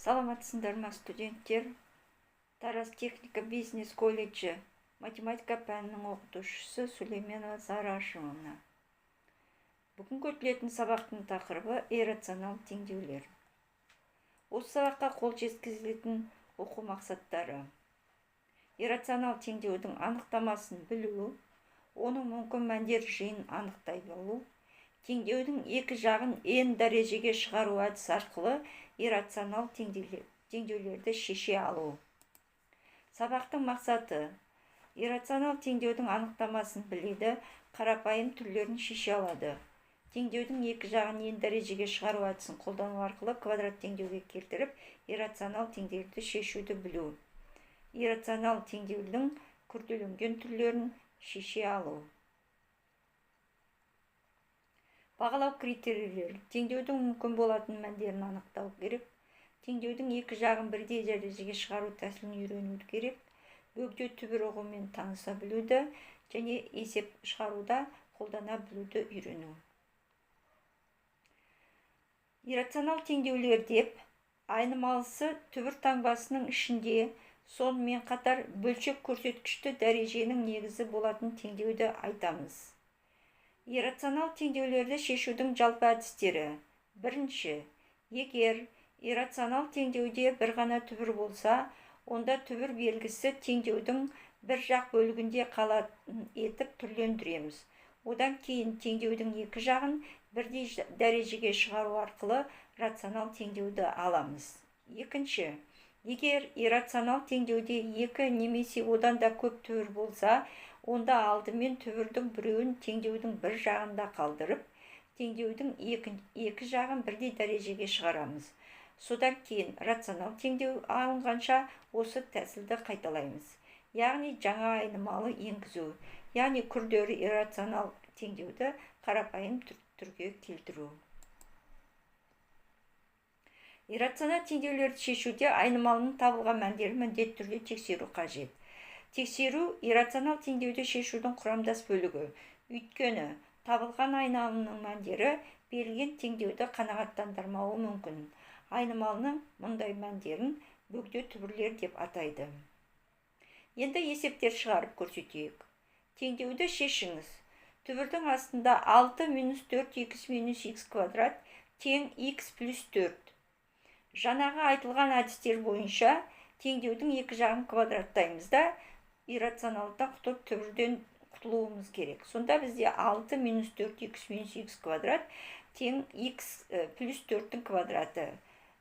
Саламатсыздар ма студенттер? Тараз техника бизнес колледжі математика пәнінің оқытушысы Сүлейменова Зара Ашимовна. Бүгін өтілетін сабақтың тақырыбы иррационал теңдеулер. Осы сабаққа қол жеткізілетін оқу мақсаттары: иррационал теңдеудің анықтамасын білу, оның мүмкін мәндер жиынын анықтай білу, теңдеудің екі жағын n дәрежеге шығару әдісі арқылы иррационал теңдеулерді шеше алу. Сабақтың мақсаты: иррационал теңдеудің анықтамасын біледі, қарапайым түрлерін шеше алады. Теңдеудің екі жағын n дәрежеге шығару әдісін қолдану арқылы квадрат теңдеуге келтіріп, иррационал теңдеулерді шешуді білу. Иррационал теңдеудің күрделенген түрлерін шеше алу. Бағалау критерийлері: теңдеудің мүмкін болатын мәндерін анықтау керек, теңдеудің екі жағын бірдей дәрежеге шығару тәсілін үйренуді керек, бөгде түбір ұғымымен таныса білуді және есеп шығаруда қолдана білуді үйрену. Иррационал теңдеулер деп айнымалысы түбір таңбасының ішінде, сонымен қатар бөлшек көрсеткішті дәреженің негізі болатын теңдеуді айтамыз. Иррационал теңдеулерді шешудің жалпы әдістері: бірінші, егер иррационал теңдеуде бір ғана түбір болса, онда түбір белгісі теңдеудің бір жақ бөлігінде қалатын етіп түрлендіреміз. Одан кейін теңдеудің екі жағын бірдей дәрежеге шығару арқылы рационал теңдеуді аламыз. Екінші, егер иррационал теңдеуде екі немесе одан да көп түбір болса, онда алдымен түбірдің біреуін теңдеудің бір жағында қалдырып, теңдеудің екі жағын бірдей дәрежеге шығарамыз. Содан кейін рационал теңдеу алынғанша осы тәсілді қайталаймыз. Яғни жаңа айнымалы енгізу, яғни күрделі иррационал теңдеуді қарапайым түрге келтіру. Иррационал теңдеулерді шешуде айнымалының табылған мәндерін міндетті түрде тексеру қажет. Тексеру иррационал теңдеуді шешудің құрамдас бөлігі. Өйткені табылған айнымалының мәндері берілген теңдеуді қанағаттандырмауы мүмкін. Айнымалының мұндай мәндерін бөгде түбірлер деп атайды. Енді есептер шығарып көрсетейік. Теңдеуді шешіңіз. Түбірдің астында 6 - 4x - x квадрат тең x + 4. Жаңағы айтылған әдістер бойынша теңдеудің екі жағын квадраттаймыз да иррационалдықтан құтылып түбірден құтылуымыз керек. Сонда бізде 6 - 4x - x квадрат тең x + 4-тің квадраты,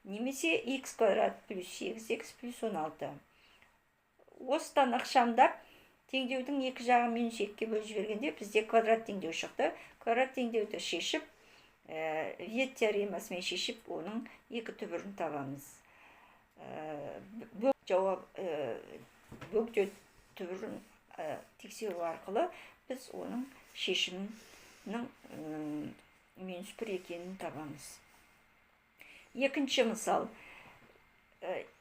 немесе x квадрат + 8x + 16. Осыдан ықшамдап, теңдеудің екі жағын -2-ге бөліп жібергенде бізде квадрат теңдеу шықты. Квадрат теңдеуді шешіп, Вет теоремасымен шешіп, оның екі түбірін табамыз. Бөгде түбірін тексеру арқылы біз оның шешімінің -1 екенін табамыз. Екінші мысал: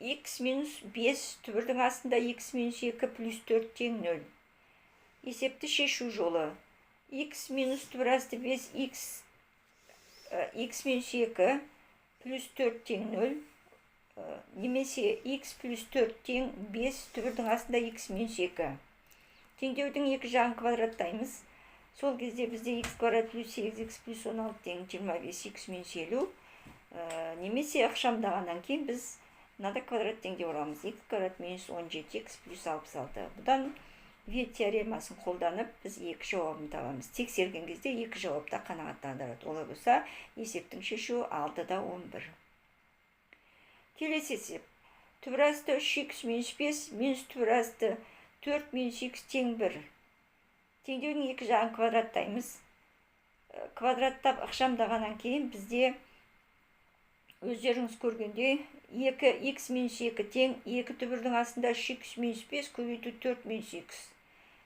x - 5 түбірдің астында x - 2 + 4 тең 0. Есепті шешу жолы: x - түбір асты 5 x - 2 + 4 тең 0, немесе x + 4 тең 5 түбірдің астында x - 2. Теңдеудің екі жағын квадраттаймыз. Сол кезде бізде x квадрат + 8x + 16 тең 25 x - 50. Немесе ықшамдағаннан кейін біз мынада квадрат теңдеу аламыз. x квадрат - 17x + 66. Бұдан Вет теоремасын қолданып, біз екі жауабын табамыз. Тексерген кезде екі жауапта қанағаттандырады. Олай болса, есептің шешуі 6-да 11. Келесі есеп: түбір асты 3x - 5 түбір асты 4 - x тең 1. Теңдеудің екі жағын квадраттаймыз. Квадраттап ықшамдағаннан кейін бізде өздеріңіз көргенде 2x - 2 тең 2 түбірдің астында 3x - 5 көбейту 4 - x.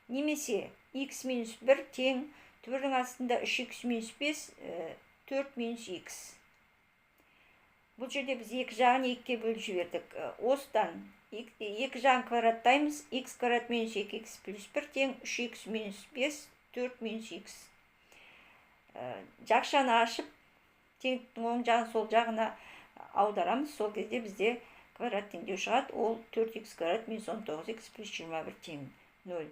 Немесе x - 1 тең түбірдің астында 3x - 5 4 - x. Бұл жерде біз екі жағын 2-ге бөліп жібердік. Осыдан екі жағын квадраттаймыз. x квадрат - 2x + 1 тең 3x - 5 4 - x. Жақшаны ашып, теңдіктің оң жағын сол жағына аударамыз, сол кезде бізде квадрат теңдеу шығады. Ол 4х квадрат минус 19х плюс 21 тең 0.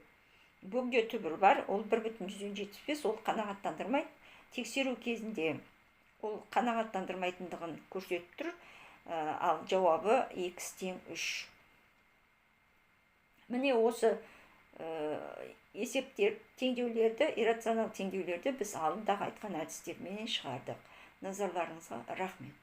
Бөгде түбір бар, ол 1,175, ол қанағаттандырмайды. Тексеру кезінде ол қанағаттандырмайтындығын көрсетіп тұр, ал жауабы x тең 3. Міне осы есептер, теңдеулерді, иррационал теңдеулерді біз алдындағы айтқан әдістермен шығардық. Назарларыңызға рахмет.